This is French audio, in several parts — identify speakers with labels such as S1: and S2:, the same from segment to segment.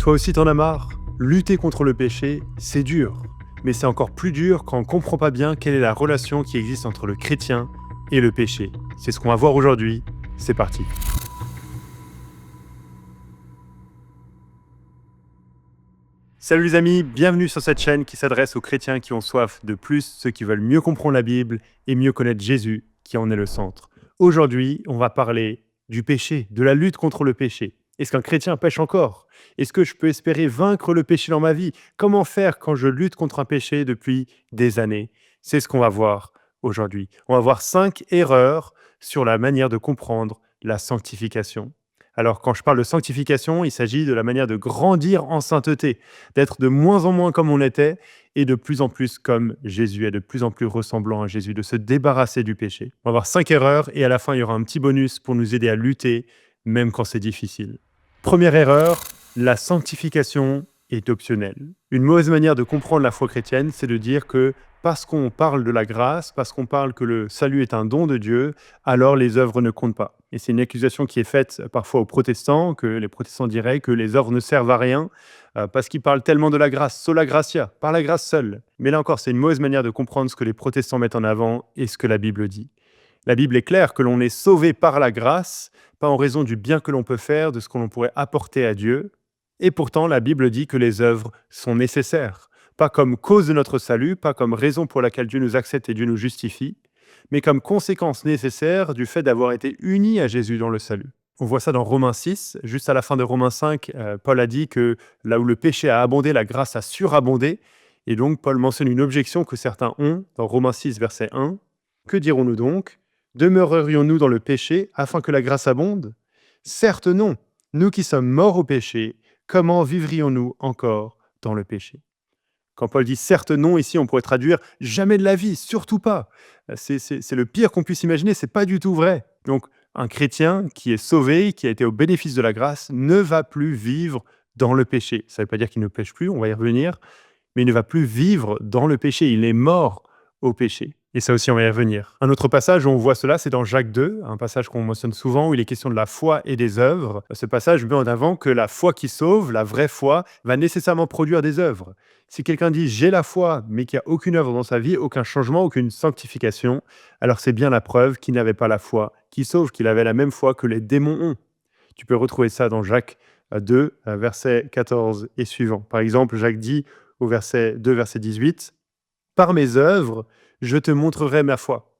S1: Toi aussi t'en as marre? Lutter contre le péché, c'est dur. Mais c'est encore plus dur quand on ne comprend pas bien quelle est la relation qui existe entre le chrétien et le péché. C'est ce qu'on va voir aujourd'hui. C'est parti. Salut les amis, bienvenue sur cette chaîne qui s'adresse aux chrétiens qui ont soif de plus, ceux qui veulent mieux comprendre la Bible et mieux connaître Jésus, qui en est le centre. Aujourd'hui, on va parler du péché, de la lutte contre le péché. Est-ce qu'un chrétien pêche encore? Est-ce que je peux espérer vaincre le péché dans ma vie? Comment faire quand je lutte contre un péché depuis des années? C'est ce qu'on va voir aujourd'hui. On va voir 5 erreurs sur la manière de comprendre la sanctification. Alors, quand je parle de sanctification, il s'agit de la manière de grandir en sainteté, d'être de moins en moins comme on était et de plus en plus comme Jésus est, de plus en plus ressemblant à Jésus, de se débarrasser du péché. On va voir 5 erreurs et à la fin, il y aura un petit bonus pour nous aider à lutter, même quand c'est difficile. Première erreur, la sanctification est optionnelle. Une mauvaise manière de comprendre la foi chrétienne, c'est de dire que parce qu'on parle de la grâce, parce qu'on parle que le salut est un don de Dieu, alors les œuvres ne comptent pas. Et c'est une accusation qui est faite parfois aux protestants, que les protestants diraient que les œuvres ne servent à rien, parce qu'ils parlent tellement de la grâce, sola gratia, par la grâce seule. Mais là encore, c'est une mauvaise manière de comprendre ce que les protestants mettent en avant et ce que la Bible dit. La Bible est claire que l'on est sauvé par la grâce, pas en raison du bien que l'on peut faire, de ce que l'on pourrait apporter à Dieu. Et pourtant, la Bible dit que les œuvres sont nécessaires, pas comme cause de notre salut, pas comme raison pour laquelle Dieu nous accepte et Dieu nous justifie, mais comme conséquence nécessaire du fait d'avoir été unis à Jésus dans le salut. On voit ça dans Romains 6, juste à la fin de Romains 5, Paul a dit que là où le péché a abondé, la grâce a surabondé. Et donc, Paul mentionne une objection que certains ont dans Romains 6, verset 1. Que dirons-nous donc? Demeurerions-nous dans le péché afin que la grâce abonde? Certes non. Nous qui sommes morts au péché, comment vivrions-nous encore dans le péché? Quand Paul dit certes non, ici on pourrait traduire jamais de la vie, surtout pas. C'est le pire qu'on puisse imaginer, c'est pas du tout vrai. Donc un chrétien qui est sauvé, qui a été au bénéfice de la grâce, ne va plus vivre dans le péché. Ça ne veut pas dire qu'il ne pêche plus, on va y revenir, mais il ne va plus vivre dans le péché, il est mort au péché. Et ça aussi, on va y revenir. Un autre passage où on voit cela, c'est dans Jacques 2, un passage qu'on mentionne souvent, où il est question de la foi et des œuvres. Ce passage met en avant que la foi qui sauve, la vraie foi, va nécessairement produire des œuvres. Si quelqu'un dit « j'ai la foi », mais qu'il n'y a aucune œuvre dans sa vie, aucun changement, aucune sanctification, alors c'est bien la preuve qu'il n'avait pas la foi qui sauve, qu'il avait la même foi que les démons ont. Tu peux retrouver ça dans Jacques 2, verset 14 et suivant. Par exemple, Jacques dit au verset 2, verset 18, « Par mes œuvres, je te montrerai ma foi. »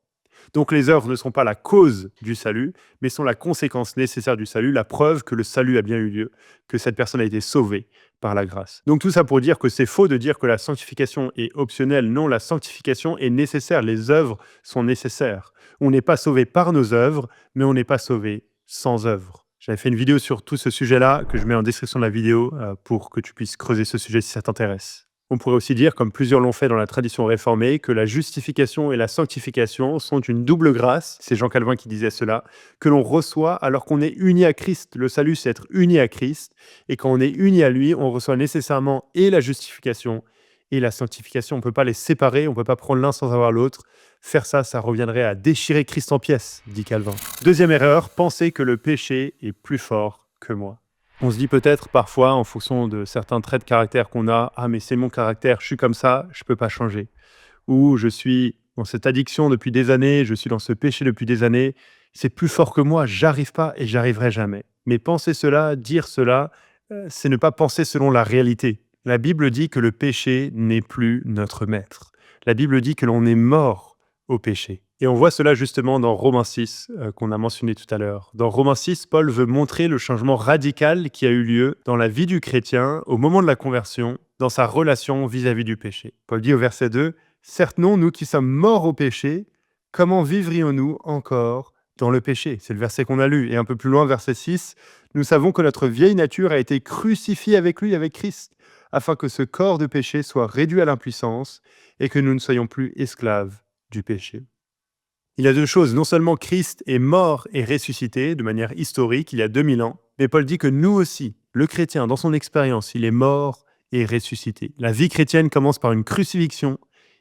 S1: Donc les œuvres ne sont pas la cause du salut, mais sont la conséquence nécessaire du salut, la preuve que le salut a bien eu lieu, que cette personne a été sauvée par la grâce. Donc tout ça pour dire que c'est faux de dire que la sanctification est optionnelle. Non, la sanctification est nécessaire, les œuvres sont nécessaires. On n'est pas sauvé par nos œuvres, mais on n'est pas sauvé sans œuvres. J'avais fait une vidéo sur tout ce sujet-là, que je mets en description de la vidéo pour que tu puisses creuser ce sujet si ça t'intéresse. On pourrait aussi dire, comme plusieurs l'ont fait dans la tradition réformée, que la justification et la sanctification sont une double grâce, c'est Jean Calvin qui disait cela, que l'on reçoit alors qu'on est uni à Christ. Le salut, c'est être uni à Christ, et quand on est uni à lui, on reçoit nécessairement et la justification et la sanctification. On ne peut pas les séparer, on ne peut pas prendre l'un sans avoir l'autre. Faire ça, ça reviendrait à déchirer Christ en pièces, dit Calvin. Deuxième erreur, penser que le péché est plus fort que moi. On se dit peut-être parfois, en fonction de certains traits de caractère qu'on a, « Ah, mais c'est mon caractère, je suis comme ça, je ne peux pas changer. » Ou « Je suis dans cette addiction depuis des années, je suis dans ce péché depuis des années, c'est plus fort que moi, j'arrive pas et j'arriverai jamais. » Mais penser cela, dire cela, c'est ne pas penser selon la réalité. La Bible dit que le péché n'est plus notre maître. La Bible dit que l'on est mort au péché. Et on voit cela justement dans Romains 6, qu'on a mentionné tout à l'heure. Dans Romains 6, Paul veut montrer le changement radical qui a eu lieu dans la vie du chrétien au moment de la conversion, dans sa relation vis-à-vis du péché. Paul dit au verset 2, « Certes non, nous qui sommes morts au péché, comment vivrions-nous encore dans le péché ?» C'est le verset qu'on a lu. Et un peu plus loin, verset 6, « Nous savons que notre vieille nature a été crucifiée avec lui, avec Christ, afin que ce corps de péché soit réduit à l'impuissance et que nous ne soyons plus esclaves du péché. » Il y a deux choses. Non seulement Christ est mort et ressuscité de manière historique il y a 2000 ans, mais Paul dit que nous aussi, le chrétien, dans son expérience, il est mort et ressuscité. La vie chrétienne commence par une crucifixion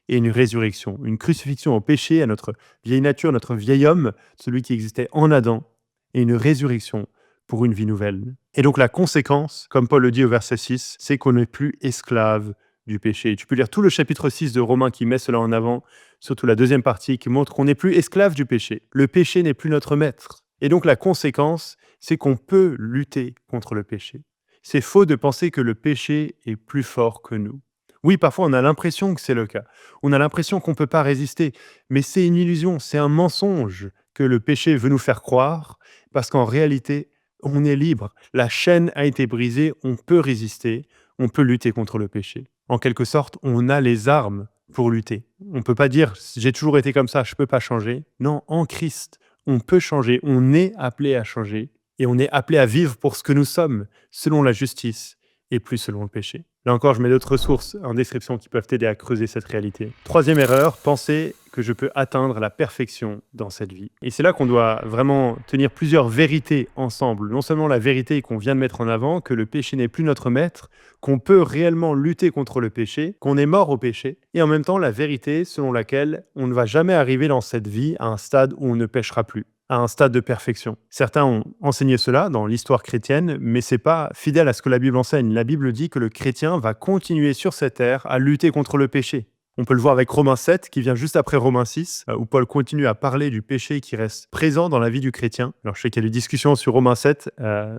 S1: et une résurrection. Une crucifixion au péché, à notre vieille nature, notre vieil homme, celui qui existait en Adam, et une résurrection pour une vie nouvelle. Et donc la conséquence, comme Paul le dit au verset 6, c'est qu'on n'est plus esclave du péché. Et tu peux lire tout le chapitre 6 de Romains qui met cela en avant, surtout la deuxième partie qui montre qu'on n'est plus esclave du péché. Le péché n'est plus notre maître. Et donc la conséquence, c'est qu'on peut lutter contre le péché. C'est faux de penser que le péché est plus fort que nous. Oui, parfois on a l'impression que c'est le cas. On a l'impression qu'on ne peut pas résister. Mais c'est une illusion, c'est un mensonge que le péché veut nous faire croire, parce qu'en réalité, on est libre. La chaîne a été brisée, on peut résister, on peut lutter contre le péché. En quelque sorte, on a les armes pour lutter. On ne peut pas dire j'ai toujours été comme ça, je ne peux pas changer. Non, en Christ, on peut changer, on est appelé à changer et on est appelé à vivre pour ce que nous sommes, selon la justice et plus selon le péché. Là encore, je mets d'autres ressources en description qui peuvent t'aider à creuser cette réalité. Troisième erreur, penser que je peux atteindre la perfection dans cette vie. Et c'est là qu'on doit vraiment tenir plusieurs vérités ensemble. Non seulement la vérité qu'on vient de mettre en avant, que le péché n'est plus notre maître, qu'on peut réellement lutter contre le péché, qu'on est mort au péché, et en même temps la vérité selon laquelle on ne va jamais arriver dans cette vie à un stade où on ne péchera plus, à un stade de perfection. Certains ont enseigné cela dans l'histoire chrétienne, mais c'est pas fidèle à ce que la Bible enseigne. La Bible dit que le chrétien va continuer sur cette terre à lutter contre le péché. On peut le voir avec Romains 7, qui vient juste après Romains 6, où Paul continue à parler du péché qui reste présent dans la vie du chrétien. Alors je sais qu'il y a des discussions sur Romains 7,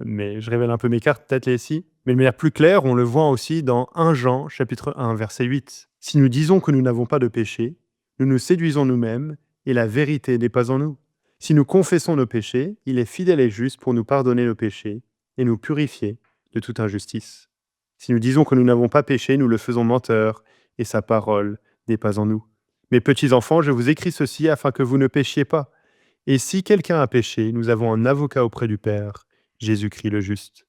S1: mais je révèle un peu mes cartes, peut-être les ici. Mais de manière plus claire, on le voit aussi dans 1 Jean, chapitre 1, verset 8. « Si nous disons que nous n'avons pas de péché, nous nous séduisons nous-mêmes, et la vérité n'est pas en nous. Si nous confessons nos péchés, il est fidèle et juste pour nous pardonner nos péchés et nous purifier de toute injustice. Si nous disons que nous n'avons pas péché, nous le faisons menteur, et sa parole n'est pas en nous. Mes petits enfants, je vous écris ceci afin que vous ne péchiez pas. Et si quelqu'un a péché, nous avons un avocat auprès du Père, Jésus-Christ le juste. »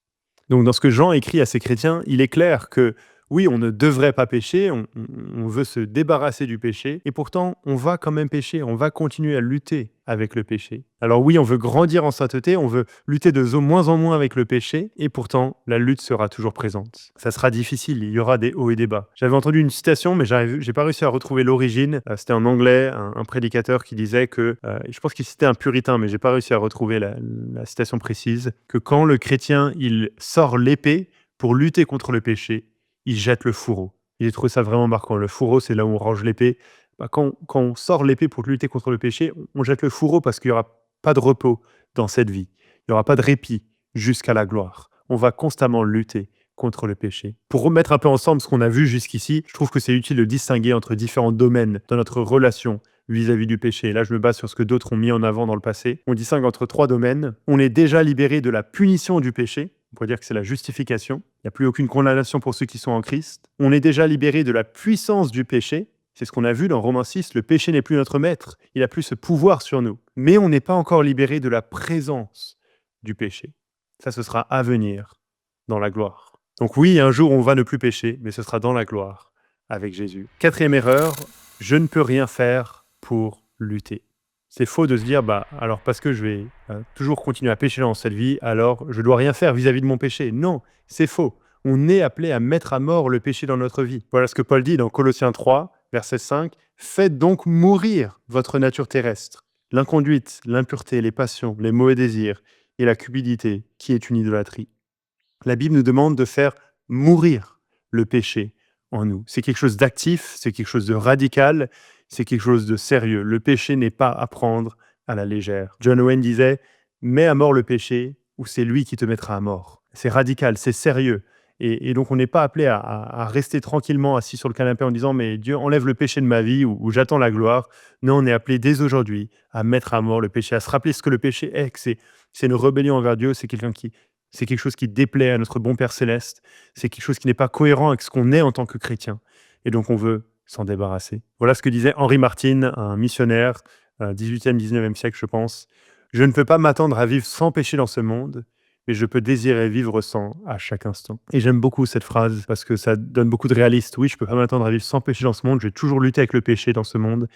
S1: Donc dans ce que Jean écrit à ces chrétiens, il est clair que oui, on ne devrait pas pécher, on veut se débarrasser du péché, et pourtant on va quand même pécher, on va continuer à lutter avec le péché. Alors oui, on veut grandir en sainteté, on veut lutter de moins en moins avec le péché, et pourtant la lutte sera toujours présente. Ça sera difficile, il y aura des hauts et des bas. J'avais entendu une citation, mais j'ai pas réussi à retrouver l'origine. C'était en anglais, un prédicateur qui disait que, je pense qu'il citait un puritain, mais j'ai pas réussi à retrouver la citation précise, que quand le chrétien il sort l'épée pour lutter contre le péché, il jette le fourreau. J'ai trouvé ça vraiment marquant. Le fourreau, c'est là où on range l'épée. Quand on sort l'épée pour lutter contre le péché, on jette le fourreau parce qu'il n'y aura pas de repos dans cette vie. Il n'y aura pas de répit jusqu'à la gloire. On va constamment lutter contre le péché. Pour remettre un peu ensemble ce qu'on a vu jusqu'ici, je trouve que c'est utile de distinguer entre différents domaines dans notre relation vis-à-vis du péché. Là, je me base sur ce que d'autres ont mis en avant dans le passé. On distingue entre 3 domaines. On est déjà libéré de la punition du péché. On pourrait dire que c'est la justification. Il n'y a plus aucune condamnation pour ceux qui sont en Christ. On est déjà libéré de la puissance du péché. C'est ce qu'on a vu dans Romains 6. Le péché n'est plus notre maître. Il n'a plus ce pouvoir sur nous. Mais on n'est pas encore libéré de la présence du péché. Ça, ce sera à venir dans la gloire. Donc oui, un jour, on va ne plus pécher, mais ce sera dans la gloire avec Jésus. 4e erreur, je ne peux rien faire pour lutter. C'est faux de se dire, alors parce que je vais toujours continuer à pécher dans cette vie, alors je dois rien faire vis-à-vis de mon péché. Non, c'est faux. On est appelé à mettre à mort le péché dans notre vie. Voilà ce que Paul dit dans Colossiens 3, verset 5. « Faites donc mourir votre nature terrestre, l'inconduite, l'impureté, les passions, les mauvais désirs et la cupidité, qui est une idolâtrie. » La Bible nous demande de faire mourir le péché en nous. C'est quelque chose d'actif, c'est quelque chose de radical, c'est quelque chose de sérieux. Le péché n'est pas à prendre à la légère. John Owen disait « Mets à mort le péché ou c'est lui qui te mettra à mort. » C'est radical, c'est sérieux. Et donc on n'est pas appelé à rester tranquillement assis sur le canapé en disant « Mais Dieu, enlève le péché de ma vie ou j'attends la gloire. » Non, on est appelé dès aujourd'hui à mettre à mort le péché, à se rappeler ce que le péché est, que c'est une rébellion envers Dieu, c'est quelque chose qui déplaît à notre bon Père Céleste, c'est quelque chose qui n'est pas cohérent avec ce qu'on est en tant que chrétien. Et donc on veut s'en débarrasser. Voilà ce que disait Henry Martin, un missionnaire, 18e, 19e siècle, je pense. « Je ne peux pas m'attendre à vivre sans péché dans ce monde, mais je peux désirer vivre sans à chaque instant. » Et j'aime beaucoup cette phrase parce que ça donne beaucoup de réalisme. Oui, je ne peux pas m'attendre à vivre sans péché dans ce monde, je vais toujours lutter avec le péché dans ce monde,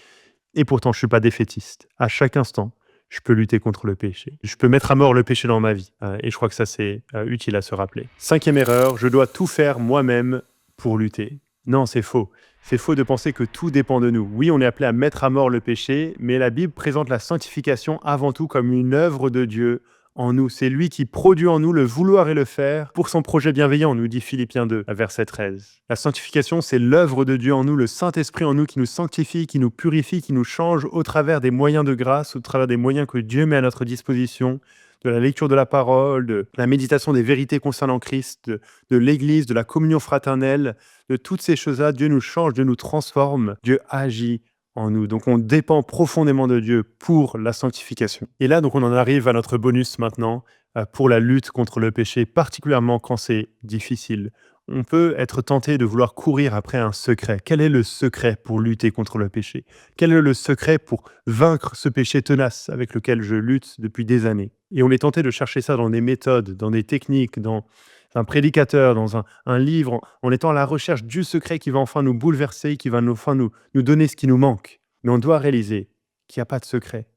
S1: et pourtant je ne suis pas défaitiste. À chaque instant, je peux lutter contre le péché. Je peux mettre à mort le péché dans ma vie. Et je crois que ça, c'est utile à se rappeler. 5e erreur, je dois tout faire moi-même pour lutter. Non, c'est faux. C'est faux de penser que tout dépend de nous. Oui, on est appelé à mettre à mort le péché, mais la Bible présente la sanctification avant tout comme une œuvre de Dieu en nous. C'est lui qui produit en nous le vouloir et le faire pour son projet bienveillant, nous dit Philippiens 2, verset 13. La sanctification, c'est l'œuvre de Dieu en nous, le Saint-Esprit en nous qui nous sanctifie, qui nous purifie, qui nous change au travers des moyens de grâce, au travers des moyens que Dieu met à notre disposition, de la lecture de la parole, de la méditation des vérités concernant Christ, de l'Église, de la communion fraternelle, de toutes ces choses-là. Dieu nous change, Dieu nous transforme, Dieu agit en nous. Donc on dépend profondément de Dieu pour la sanctification. Et là, donc on en arrive à notre bonus maintenant pour la lutte contre le péché, particulièrement quand c'est difficile. On peut être tenté de vouloir courir après un secret. Quel est le secret pour lutter contre le péché? Quel est le secret pour vaincre ce péché tenace avec lequel je lutte depuis des années? Et on est tenté de chercher ça dans des méthodes, dans des techniques, dans un prédicateur, dans un livre, en étant à la recherche du secret qui va enfin nous bouleverser, qui va enfin nous donner ce qui nous manque. Mais on doit réaliser qu'il n'y a pas de secret.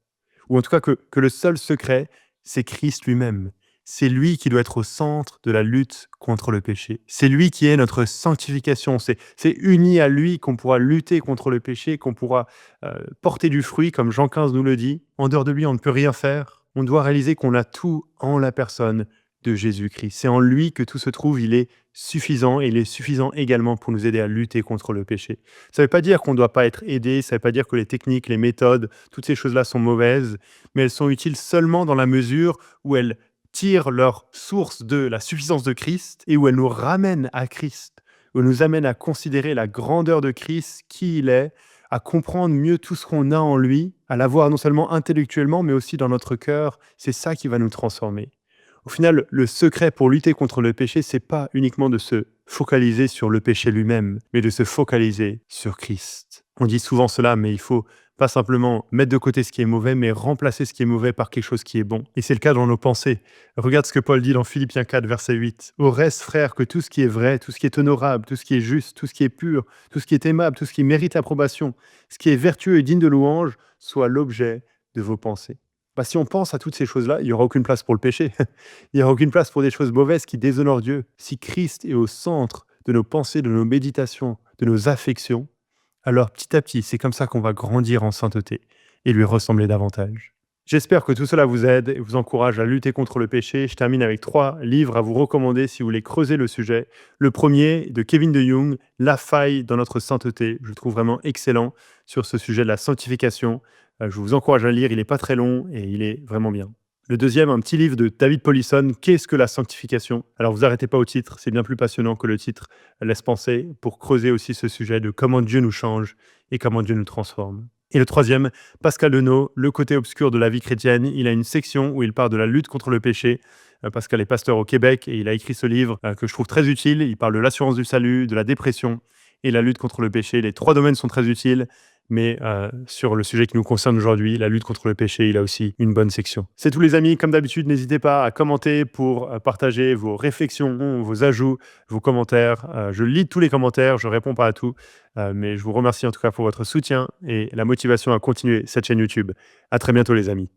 S1: Ou en tout cas que le seul secret, c'est Christ lui-même. C'est lui qui doit être au centre de la lutte contre le péché. C'est lui qui est notre sanctification. C'est uni à lui qu'on pourra lutter contre le péché, qu'on pourra porter du fruit, comme Jean 15 nous le dit. En dehors de lui, on ne peut rien faire. On doit réaliser qu'on a tout en la personne de Jésus-Christ. C'est en lui que tout se trouve. Il est suffisant et il est suffisant également pour nous aider à lutter contre le péché. Ça ne veut pas dire qu'on ne doit pas être aidé, ça ne veut pas dire que les techniques, les méthodes, toutes ces choses-là sont mauvaises, mais elles sont utiles seulement dans la mesure où elles tirent leur source de la suffisance de Christ et où elles nous ramènent à Christ, où elles nous amènent à considérer la grandeur de Christ, qui il est, à comprendre mieux tout ce qu'on a en lui, à l'avoir non seulement intellectuellement, mais aussi dans notre cœur. C'est ça qui va nous transformer. Au final, le secret pour lutter contre le péché, c'est pas uniquement de se focaliser sur le péché lui-même, mais de se focaliser sur Christ. On dit souvent cela, mais il faut pas simplement mettre de côté ce qui est mauvais, mais remplacer ce qui est mauvais par quelque chose qui est bon. Et c'est le cas dans nos pensées. Regarde ce que Paul dit dans Philippiens 4, verset 8. « Au reste, frères, que tout ce qui est vrai, tout ce qui est honorable, tout ce qui est juste, tout ce qui est pur, tout ce qui est aimable, tout ce qui mérite approbation, ce qui est vertueux et digne de louange, soit l'objet de vos pensées. » Si on pense à toutes ces choses-là, il n'y aura aucune place pour le péché. Il n'y aura aucune place pour des choses mauvaises qui déshonorent Dieu. Si Christ est au centre de nos pensées, de nos méditations, de nos affections, alors petit à petit, c'est comme ça qu'on va grandir en sainteté et lui ressembler davantage. J'espère que tout cela vous aide et vous encourage à lutter contre le péché. Je termine avec 3 livres à vous recommander si vous voulez creuser le sujet. Le premier, de Kevin De Young, La faille dans notre sainteté. Je le trouve vraiment excellent sur ce sujet de la sanctification. Je vous encourage à le lire, il n'est pas très long et il est vraiment bien. Le deuxième, un petit livre de David Powlison, Qu'est-ce que la sanctification? Alors vous arrêtez pas au titre, c'est bien plus passionnant que le titre laisse penser, pour creuser aussi ce sujet de comment Dieu nous change et comment Dieu nous transforme. Et le troisième, Pascal Denot, Le côté obscur de la vie chrétienne. Il a une section où il parle de la lutte contre le péché. Pascal est pasteur au Québec et il a écrit ce livre que je trouve très utile. Il parle de l'assurance du salut, de la dépression et la lutte contre le péché. Les 3 domaines sont très utiles. Mais sur le sujet qui nous concerne aujourd'hui, la lutte contre le péché, il a aussi une bonne section. C'est tout les amis, comme d'habitude, n'hésitez pas à commenter pour partager vos réflexions, vos ajouts, vos commentaires. Je lis tous les commentaires, je réponds pas à tout, mais je vous remercie en tout cas pour votre soutien et la motivation à continuer cette chaîne YouTube. À très bientôt les amis.